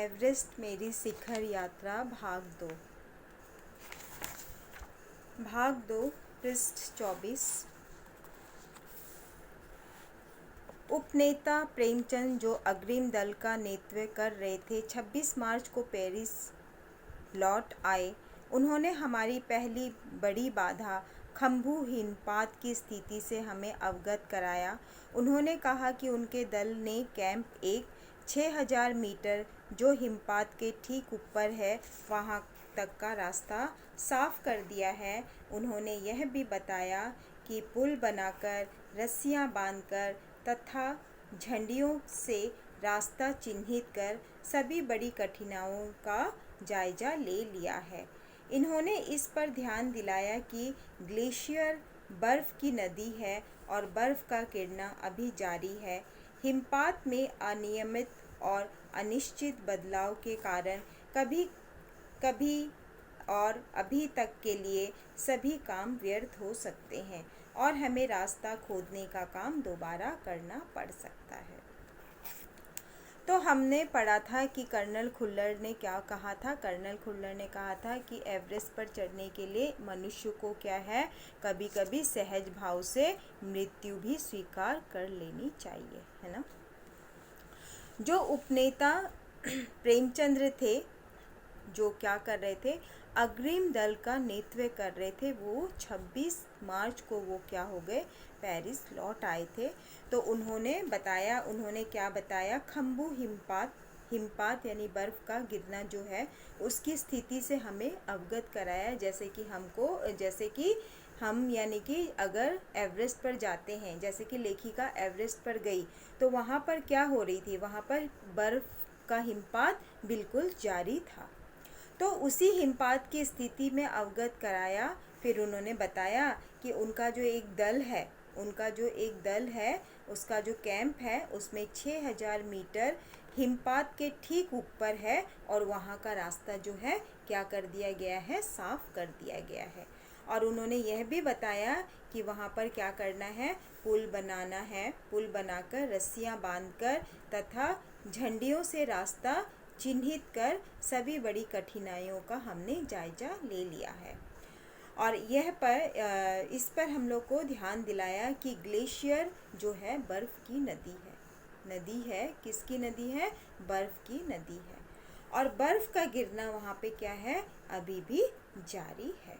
Everest मेरी शिखर यात्रा भाग दो पृष्ठ 24। उपनेता प्रेमचंद जो अग्रिम दल का नेतृत्व कर रहे थे 26 मार्च को पेरिस लौट आए। उन्होंने हमारी पहली बड़ी बाधा खम्बू हिमपात की स्थिति से हमें अवगत कराया। उन्होंने कहा कि उनके दल ने कैंप 6000 मीटर जो हिमपात के ठीक ऊपर है वहां तक का रास्ता साफ कर दिया है। उन्होंने यह भी बताया कि पुल बनाकर, रस्सियां बांधकर तथा झंडियों से रास्ता चिन्हित कर सभी बड़ी कठिनाइयों का जायजा ले लिया है। इन्होंने इस पर ध्यान दिलाया कि ग्लेशियर बर्फ की नदी है और बर्फ का गिरना अभी जारी है। हिमपात में अनियमित और अनिश्चित बदलाव के कारण कभी कभी और अभी तक के लिए सभी काम व्यर्थ हो सकते हैं और हमें रास्ता खोदने का काम दोबारा करना पड़ सकता है। तो हमने पढ़ा था कि कर्नल खुल्लर ने क्या कहा था। कर्नल खुल्लर ने कहा था कि एवरेस्ट पर चढ़ने के लिए मनुष्य को क्या है, कभी कभी सहज भाव से मृत्यु भी स्वीकार कर लेनी चाहिए, है ना। जो उपनेता प्रेमचंद्र थे, जो क्या कर रहे थे, अग्रिम दल का नेतृत्व कर रहे थे, वो 26 मार्च को वो क्या हो गए, पेरिस लौट आए थे। तो उन्होंने क्या बताया, खम्बू हिमपात यानी बर्फ़ का गिरना जो है उसकी स्थिति से हमें अवगत कराया। जैसे कि हम यानी कि अगर एवरेस्ट पर जाते हैं, जैसे कि लेखिका एवरेस्ट पर गई तो वहाँ पर क्या हो रही थी, वहाँ पर बर्फ़ का हिमपात बिल्कुल जारी था। तो उसी हिमपात की स्थिति में अवगत कराया। फिर उन्होंने बताया कि उनका जो एक दल है उसका जो कैंप है उसमें 6000 मीटर हिमपात के ठीक ऊपर है और वहाँ का रास्ता जो है क्या कर दिया गया है, साफ कर दिया गया है। और उन्होंने यह भी बताया कि वहाँ पर क्या करना है, पुल बनाना है, पुल बनाकर रस्सियाँ बांधकर तथा झंडियों से रास्ता चिन्हित कर सभी बड़ी कठिनाइयों का हमने जायजा ले लिया है। और इस पर हम लोग को ध्यान दिलाया कि ग्लेशियर जो है बर्फ़ की नदी है। किसकी नदी है? बर्फ़ की नदी है। और बर्फ़ का गिरना वहाँ पे क्या है, अभी भी जारी है।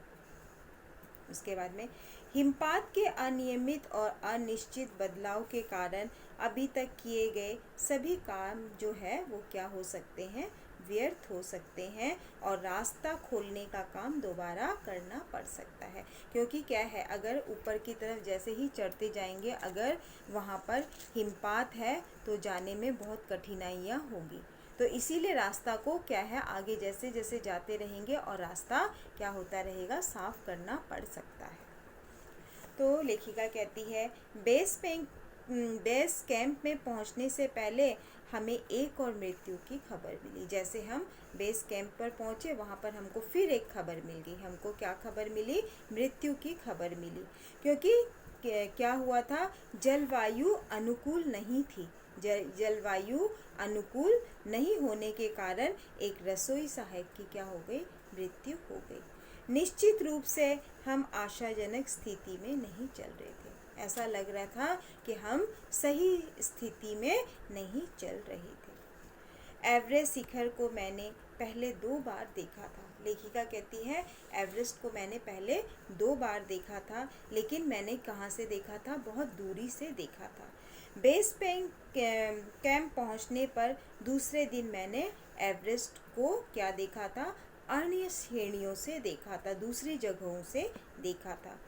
उसके बाद में हिमपात के अनियमित और अनिश्चित बदलाव के कारण अभी तक किए गए सभी काम जो है वो क्या हो सकते हैं, व्यर्थ हो सकते हैं और रास्ता खोलने का काम दोबारा करना पड़ सकता है। क्योंकि क्या है, अगर ऊपर की तरफ जैसे ही चढ़ते जाएंगे, अगर वहाँ पर हिमपात है तो जाने में बहुत कठिनाइयाँ होंगी। तो इसीलिए रास्ता को क्या है, आगे जैसे जैसे जाते रहेंगे और रास्ता क्या होता रहेगा, साफ करना पड़ सकता है। तो लेखिका कहती है, बेस कैंप में पहुंचने से पहले हमें एक और मृत्यु की खबर मिली। जैसे हम बेस कैंप पर पहुंचे, वहां पर हमको फिर एक खबर मिल गई। हमको क्या खबर मिली? मृत्यु की खबर मिली। क्योंकि क्या हुआ था, जलवायु अनुकूल नहीं थी। जलवायु अनुकूल नहीं होने के कारण एक रसोई सहायक की क्या हो गई, मृत्यु हो गई। निश्चित रूप से हम आशाजनक स्थिति में नहीं चल रहे थे। ऐसा लग रहा था कि हम सही स्थिति में नहीं चल रहे थे। एवरेस्ट शिखर को मैंने पहले 2 बार देखा था। लेखिका कहती है, एवरेस्ट को मैंने पहले 2 बार देखा था, लेकिन मैंने कहाँ से देखा था, बहुत दूरी से देखा था। बेस कैंप पहुँचने पर दूसरे दिन मैंने एवरेस्ट को क्या देखा था, अन्य श्रेणियों से देखा था, दूसरी जगहों से देखा था।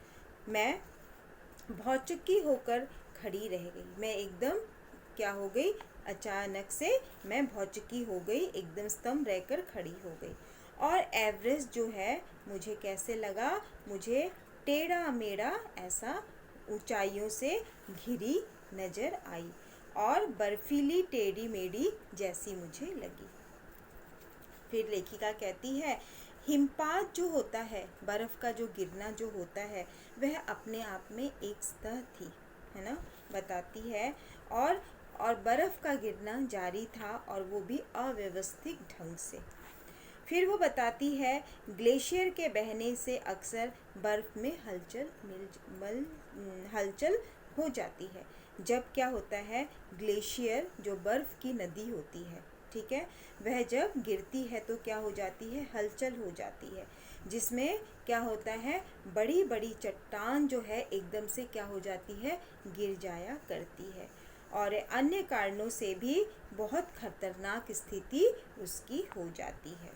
मैं भौचक्की होकर खड़ी रह गई। मैं एकदम क्या हो गई, अचानक से मैं भौचक्की हो गई, एकदम स्तंभ रहकर खड़ी हो गई। और एवरेस्ट जो है मुझे कैसे लगा, मुझे टेढ़ा मेढ़ा ऐसा ऊंचाइयों से घिरी नजर आई और बर्फीली टेढ़ी मेढ़ी जैसी मुझे लगी। फिर लेखिका कहती है, हिमपात जो होता है, बर्फ का जो गिरना जो होता है, वह अपने आप में एक सतह थी, है ना, बताती है। और और बर्फ़ का गिरना जारी था, और वो भी अव्यवस्थित ढंग से। फिर वो बताती है, ग्लेशियर के बहने से अक्सर बर्फ़ में हलचल हो जाती है। जब क्या होता है, ग्लेशियर जो बर्फ़ की नदी होती है, ठीक है, वह जब गिरती है तो क्या हो जाती है, हलचल हो जाती है, जिसमें क्या होता है, बड़ी बड़ी चट्टान जो है एकदम से क्या हो जाती है, गिर जाया करती है, और अन्य कारणों से भी बहुत खतरनाक स्थिति उसकी हो जाती है।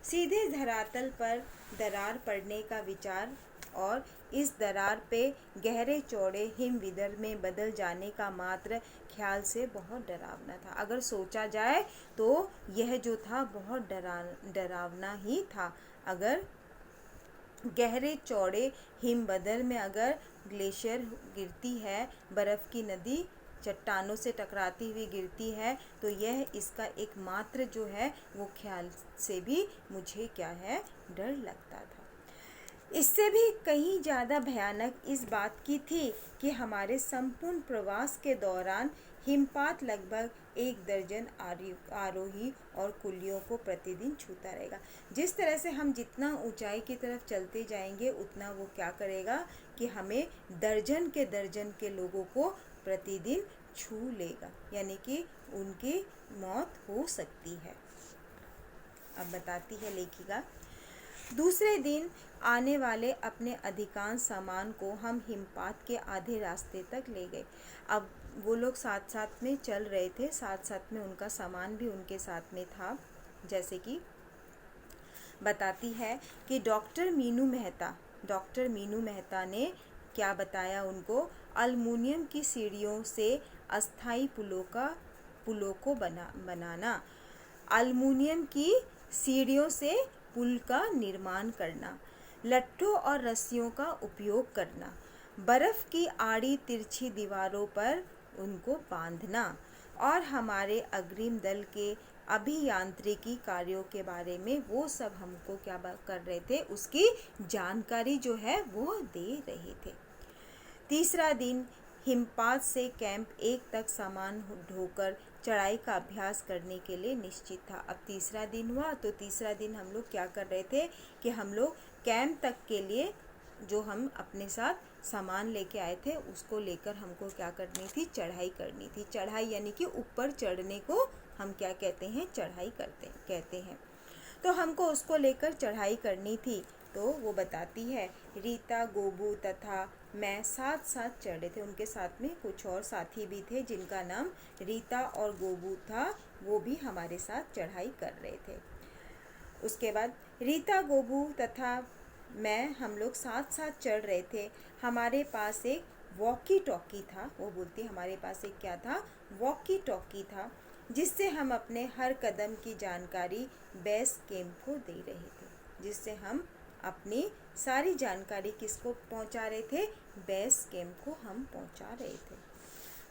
सीधे धरातल पर दरार पड़ने का विचार और इस दरार पे गहरे चौड़े हिमविदर में बदल जाने का मात्र ख्याल से बहुत डरावना था। अगर सोचा जाए तो यह जो था बहुत डरावना ही था। अगर गहरे चौड़े हिमबदर में अगर ग्लेशियर गिरती है, बर्फ़ की नदी चट्टानों से टकराती हुई गिरती है, तो यह इसका एकमात्र जो है वो ख्याल से भी मुझे क्या है, डर लगता था। इससे भी कहीं ज़्यादा भयानक इस बात की थी कि हमारे संपूर्ण प्रवास के दौरान हिमपात लगभग 1 दर्जन आरोही और कुलियों को प्रतिदिन छूता रहेगा। जिस तरह से हम जितना ऊंचाई की तरफ चलते जाएंगे, उतना वो क्या करेगा कि हमें दर्जन के लोगों को प्रतिदिन छू लेगा, यानी कि उनकी मौत हो सकती है। अब बताती है लेखिका, दूसरे दिन आने वाले अपने अधिकांश सामान को हम हिमपात के आधे रास्ते तक ले गए। अब वो लोग साथ साथ में चल रहे थे, साथ साथ में उनका सामान भी उनके साथ में था। जैसे कि बताती है कि डॉक्टर मीनू मेहता ने क्या बताया उनको, अल्मुनियम की सीढ़ियों से अस्थाई पुलों को बनाना, अल्मुनियम की सीढ़ियों से पुल का निर्माण करना, लट्ठों और रस्सियों का उपयोग करना, बर्फ़ की आड़ी तिरछी दीवारों पर उनको बांधना, और हमारे अग्रिम दल के अभियांत्रिकी कार्यों के बारे में वो सब हमको क्या कर रहे थे, उसकी जानकारी जो है वो दे रहे थे। तीसरा दिन हिमपात से कैंप 1 तक सामान ढोकर चढ़ाई का अभ्यास करने के लिए निश्चित था। अब तीसरा दिन हुआ, तो तीसरा दिन हम लोग क्या कर रहे थे कि हम लोग कैंप तक के लिए जो हम अपने साथ सामान लेके आए थे, उसको लेकर हमको क्या करनी थी, चढ़ाई करनी थी। चढ़ाई यानी कि ऊपर चढ़ने को हम क्या कहते हैं, चढ़ाई कहते हैं। तो हमको उसको लेकर चढ़ाई करनी थी। तो वो बताती है, रीता, गोबू तथा मैं साथ साथ चढ़ रहे थे। उनके साथ में कुछ और साथी भी थे जिनका नाम रीता और गोबू था, वो भी हमारे साथ चढ़ाई कर रहे थे। उसके बाद रीता, गोबू तथा मैं, हम लोग साथ साथ चढ़ रहे थे। हमारे पास एक वॉकी टॉकी था। वो बोलती हमारे पास एक क्या था, वॉकी टॉकी था, जिससे हम अपने हर कदम की जानकारी बेस कैंप को दे रहे थे। जिससे हम अपनी सारी जानकारी किसको पहुंचा रहे थे, बेस कैंप को हम पहुंचा रहे थे।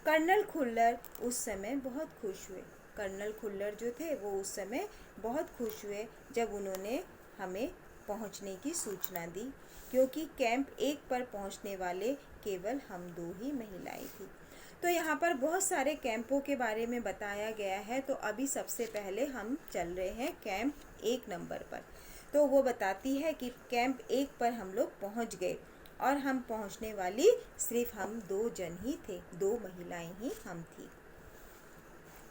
कर्नल खुल्लर उस समय बहुत खुश हुए। कर्नल खुल्लर जो थे वो उस समय बहुत खुश हुए जब उन्होंने हमें पहुंचने की सूचना दी, क्योंकि कैंप 1 पर पहुंचने वाले केवल हम 2 ही महिलाएं थी। तो यहाँ पर बहुत सारे कैंपों के बारे में बताया गया है। तो अभी सबसे पहले हम चल रहे हैं कैंप 1 नंबर पर। तो वो बताती है कि कैंप 1 पर हम लोग पहुँच गए, और हम पहुँचने वाली सिर्फ हम 2 जन ही थे, 2 महिलाएं ही हम थी।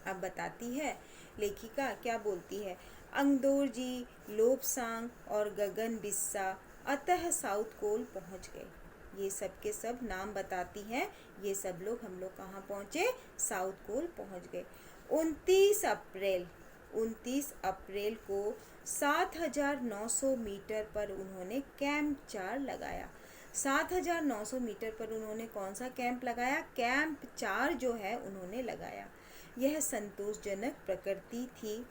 अब बताती है लेखिका, क्या बोलती है, अंगदोर जी, लोबसांग और गगन बिस्सा अतः साउथ कोल पहुंच गए। ये सब के सब नाम बताती हैं। ये सब लोग, हम लोग कहाँ पहुँचे, साउथ कोल पहुँच गए। 29 अप्रैल को 7,900 मीटर पर उन्होंने कैंप 4 लगाया। 7,900 मीटर पर उन्होंने कौन सा कैंप लगाया, कैंप 4 जो है उन्होंने लगाया। यह संतोषजनक प्रकृति थी।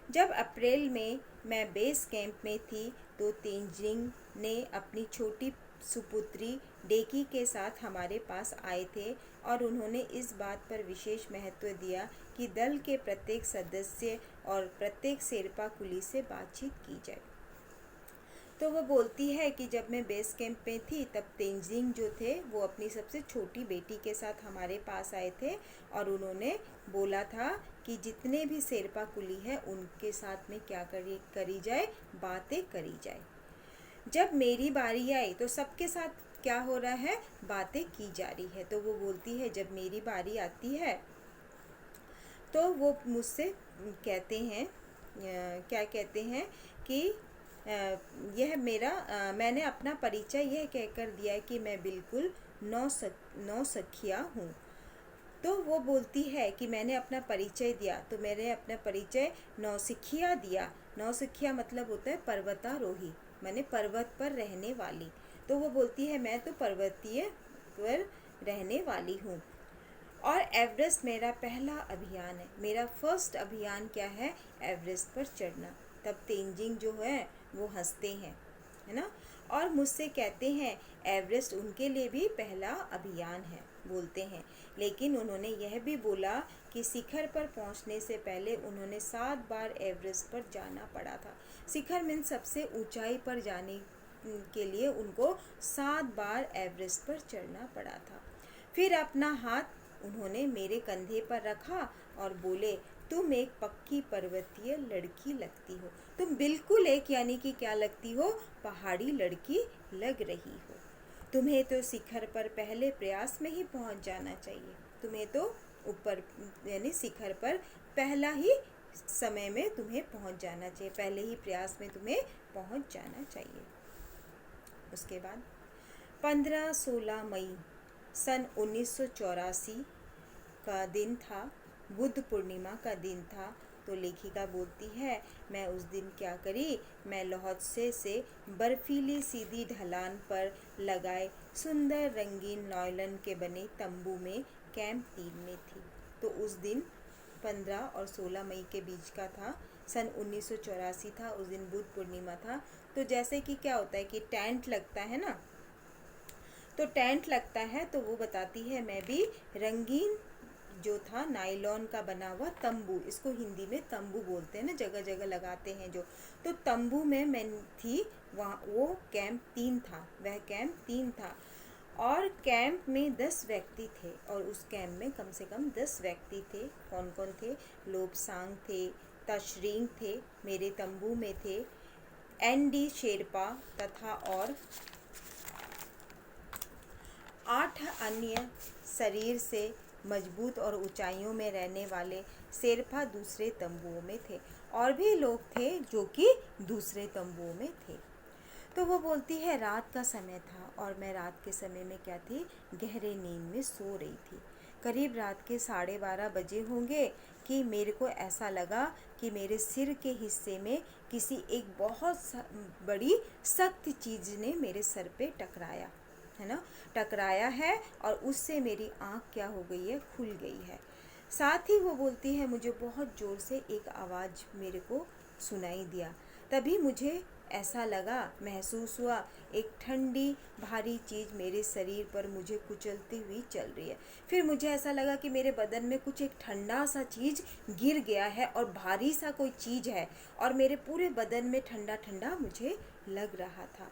जब अप्रैल में मैं बेस कैंप में थी, तो तेंजिंग ने अपनी छोटी सुपुत्री डेकी के साथ हमारे पास आए थे, और उन्होंने इस बात पर विशेष महत्व दिया कि दल के प्रत्येक सदस्य और प्रत्येक शेरपा कुली से बातचीत की जाए। तो वो बोलती है कि जब मैं बेस कैंप में थी तब तेंजिंग जो थे वो अपनी सबसे छोटी बेटी के साथ हमारे पास आए थे और उन्होंने बोला था कि जितने भी शेरपा कुली है उनके साथ में क्या करी जाए, बातें करी जाए। जब मेरी बारी आई तो सबके साथ क्या हो रहा है, बातें की जा रही है। तो वो बोलती है जब मेरी बारी आती है तो वो मुझसे कहते हैं क्या कहते हैं कि यह मेरा मैंने अपना परिचय यह कहकर दिया है कि मैं बिल्कुल नौसिखिया हूँ। तो वो बोलती है कि मैंने अपना परिचय दिया, तो मैंने अपना परिचय नौसिखिया दिया। नौसिखिया मतलब होता है पर्वतारोही, मैंने पर्वत पर रहने वाली। तो वो बोलती है मैं तो पर्वतीय पर रहने वाली हूँ और एवरेस्ट मेरा पहला अभियान है। मेरा फर्स्ट अभियान क्या है, एवरेस्ट पर चढ़ना। तब तेंजिंग जो है वो हंसते हैं, है ना, और मुझसे कहते हैं एवरेस्ट उनके लिए भी पहला अभियान है, बोलते हैं। लेकिन उन्होंने यह भी बोला कि शिखर पर पहुंचने से पहले उन्होंने 7 बार एवरेस्ट पर जाना पड़ा था। शिखर मीन सबसे ऊंचाई पर जाने के लिए उनको 7 बार एवरेस्ट पर चढ़ना पड़ा था। फिर अपना हाथ उन्होंने मेरे कंधे पर रखा और बोले तुम एक पक्की पर्वतीय लड़की लगती हो। तुम बिल्कुल एक यानी कि क्या लगती हो, पहाड़ी लड़की लग रही हो। तुम्हें तो शिखर पर पहले प्रयास में ही पहुंच जाना चाहिए। तुम्हें तो ऊपर यानी शिखर पर पहला ही समय में तुम्हें पहुंच जाना चाहिए, पहले ही प्रयास में तुम्हें पहुंच जाना चाहिए। उसके बाद 15-16 मई सन 1984 का दिन था, बुद्ध पूर्णिमा का दिन था। तो लेखिका बोलती है मैं उस दिन क्या करी, मैं लहौत्से से बर्फीली सीधी ढलान पर लगाए सुंदर रंगीन नॉयलन के बने तंबू में कैंप 3 में थी। तो उस दिन 15 और 16 मई के बीच का था, सन 1984 था, उस दिन बुद्ध पूर्णिमा था। तो जैसे कि क्या होता है कि टेंट लगता है ना, तो टेंट लगता है तो वो बताती है मैं भी रंगीन जो था नायलॉन का बना हुआ तंबू, इसको हिंदी में तंबू बोलते हैं ना, जगह जगह लगाते हैं जो, तो तंबू में मैं थी वहाँ। वो कैंप 3 था, वह कैंप 3 था और कैंप में 10 व्यक्ति थे और उस कैंप में कम से कम 10 व्यक्ति थे। कौन कौन थे, लोबसांग थे, तशरिंग थे, मेरे तंबू में थे एनडी शेरपा तथा और 8 अन्य शरीर से मजबूत और ऊंचाइयों में रहने वाले शेरपा दूसरे तंबुओं में थे और भी लोग थे जो कि दूसरे तंबुओं में थे। तो वो बोलती है रात का समय था और मैं रात के समय में क्या थी, गहरे नींद में सो रही थी। करीब रात के 12:30 बजे होंगे कि मेरे को ऐसा लगा कि मेरे सिर के हिस्से में किसी एक बहुत बड़ी सख्त चीज़ ने मेरे सर पे टकराया है ना, टकराया है और उससे मेरी आँख क्या हो गई है, खुल गई है। साथ ही वो बोलती है मुझे बहुत ज़ोर से एक आवाज़ मेरे को सुनाई दिया। तभी मुझे ऐसा लगा, महसूस हुआ एक ठंडी भारी चीज़ मेरे शरीर पर मुझे कुचलती हुई चल रही है। फिर मुझे ऐसा लगा कि मेरे बदन में कुछ एक ठंडा सा चीज़ गिर गया है और भारी सा कोई चीज़ है और मेरे पूरे बदन में ठंडा ठंडा मुझे लग रहा था।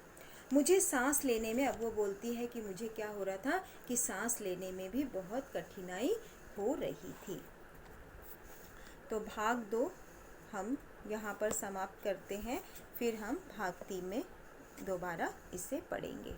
मुझे सांस लेने में, अब वो बोलती है कि मुझे क्या हो रहा था कि सांस लेने में भी बहुत कठिनाई हो रही थी। तो भाग 2 हम यहाँ पर समाप्त करते हैं, फिर हम भाग 3 में दोबारा इसे पढ़ेंगे।